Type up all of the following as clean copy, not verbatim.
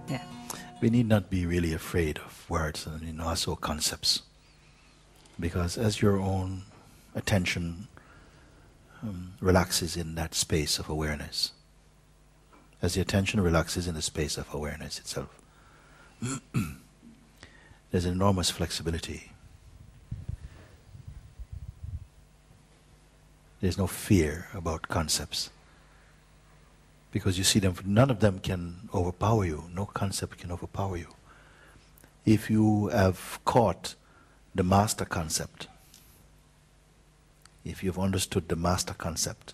Yeah. We need not be really afraid of words and also concepts, because as your own attention relaxes in that space of awareness, as the attention relaxes in the space of awareness itself, there's enormous flexibility. There's no fear about concepts, because you see them, none of them can overpower you. No concept can overpower you. If you have caught the master concept, if you've understood the master concept,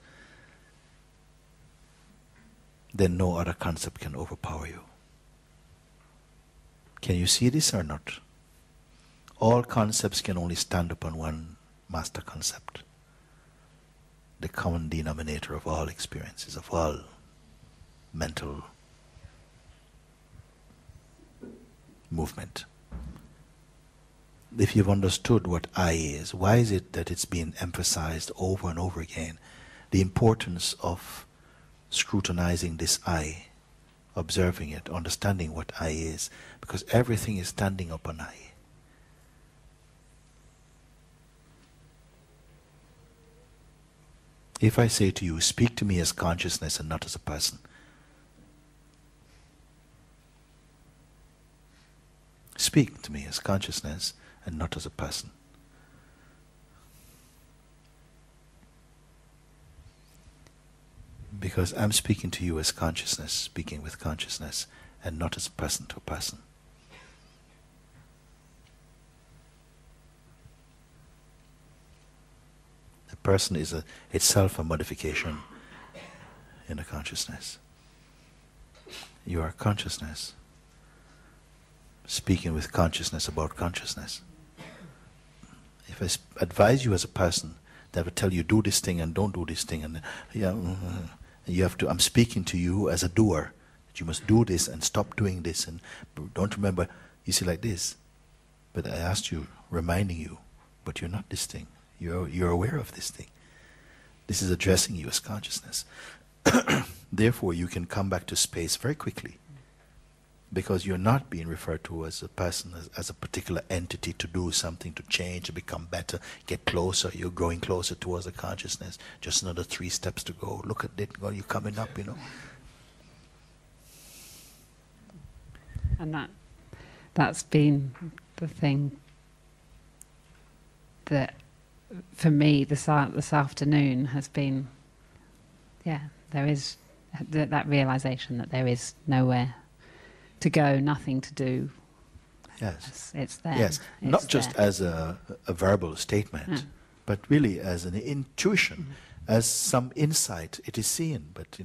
then no other concept can overpower you. Can you see this or not? All concepts can only stand upon one master concept, the common denominator of all experiences, of all mental movement. If you've understood what I is, why is it that it's been emphasized over and over again, the importance of scrutinizing this I, observing it, understanding what I is, because everything is standing upon I. If I say to you, speak to me as consciousness and not as a person, speak to me as consciousness and not as a person. Because I'm speaking to you as consciousness, speaking with consciousness, and not as a person to a person. The person is itself a modification in the consciousness. You are consciousness, speaking with consciousness about consciousness. If I advise you as a person, that would tell you do this thing and don't do this thing, and you have to. I'm speaking to you as a doer, that you must do this and stop doing this, and don't remember. You see, like this. But I asked you, reminding you, but you're not this thing. You're aware of this thing. This is addressing you as consciousness. Therefore, you can come back to space very quickly, because you're not being referred to as a person, as a particular entity to do something, to change, to become better, get closer. You're growing closer towards the consciousness. Just another 3 steps to go. Look at it, you're coming up, And that's been the thing that, for me, this afternoon has been, there is that realization that there is nowhere to go, nothing to do. Yes. It's there. Yes, it's not just there. as a verbal statement, but really as an intuition, as some insight. It is seen, but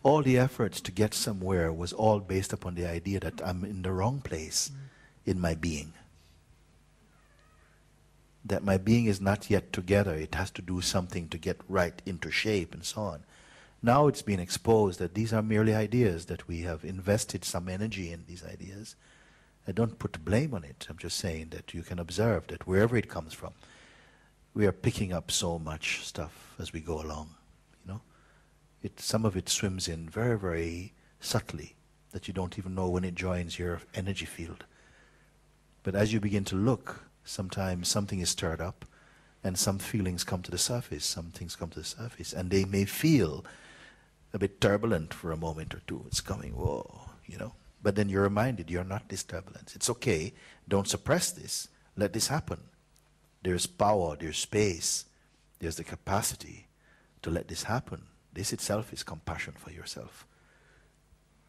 all the efforts to get somewhere was all based upon the idea that I'm in the wrong place in my being. That my being is not yet together. It has to do something to get right into shape and so on. Now it's been exposed that these are merely ideas, that we have invested some energy in these ideas. I don't put the blame on it. I'm just saying that you can observe that wherever it comes from, we are picking up so much stuff as we go along. Some of it swims in very, very subtly, that you don't even know when it joins your energy field. But as you begin to look, sometimes something is stirred up, and some feelings come to the surface, some things come to the surface, and they may feel a bit turbulent for a moment or two. It's coming, whoa, But then you're reminded you're not this turbulence. It's okay, don't suppress this, let this happen. There's power, there's space, there's the capacity to let this happen. This itself is compassion for yourself.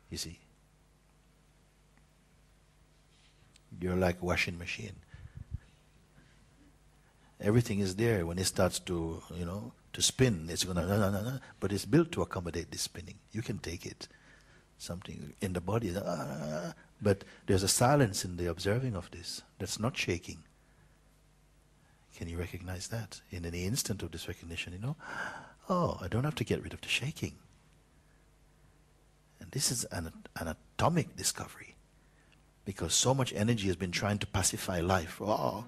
You see? You're like a washing machine. Everything is there. When it starts to, to spin, it's gonna, but it's built to accommodate this spinning. You can take it. Something in the body, but there's a silence in the observing of this that's not shaking. Can you recognize that? In any instant of this recognition, oh, I don't have to get rid of the shaking. And this is an atomic discovery, because so much energy has been trying to pacify life. Oh,